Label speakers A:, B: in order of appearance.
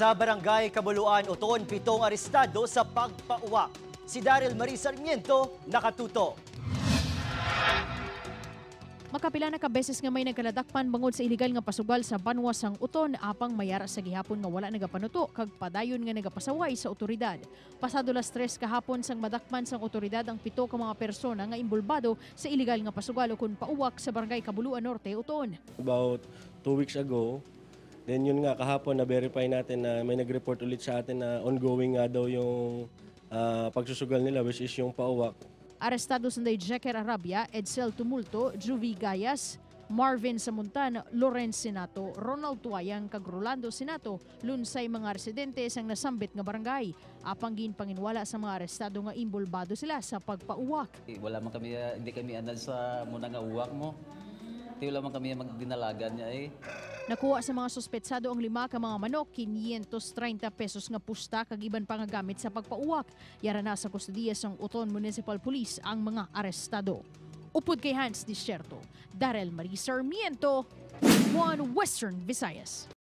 A: Sa barangay Kabuluan, Uton, 7 arestado sa pagpauwak. Si Daryl Marie Sarmiento, nakatuto.
B: Makapila na ka beses nga may nagkaladakpan bangod sa iligal nga pasugal sa banwa sang Uton apang mayara sa gihapon nga wala nagapanuto kag padayon nga nagapasaway sa otoridad. Pasado las 3 kahapon sang madakpan sang otoridad ang 7 ka mga persona nga imbulbado sa iligal nga pasugal ukon pauwak sa barangay Kabuluan Norte, Uton.
C: About 2 weeks ago, then yun nga kahapon na-verify natin na may nag-report ulit sa atin na ongoing nga daw yung pagsusugal nila, which is yung pauwak.
B: Arestado sanday Jeker Arabia, Edsel Tumulto, Juvie Gayas, Marvin Samuntan, Lorenz Sinato, Ronald Tuayang, kag Rolando Sinato, lunsay mga residente sang nasambit nga barangay. Apang ginpanginwala sa mga arestado nga imbulbado sila sa pagpauwak.
D: Wala man kami, hindi kami anal sa muna nga uwak mo. Wala man kami magdinalagan niya eh.
B: Nakuha sa mga suspetsado ang 5 ka mga manok, 530 pesos nga pusta kag iban pa nga gamit sa pagpauwak. Yara na sa kustudiya sang Uton Municipal Police ang mga arestado. Upod kay Hans Disyerto, Daryl Marie Sarmiento, One Western Visayas.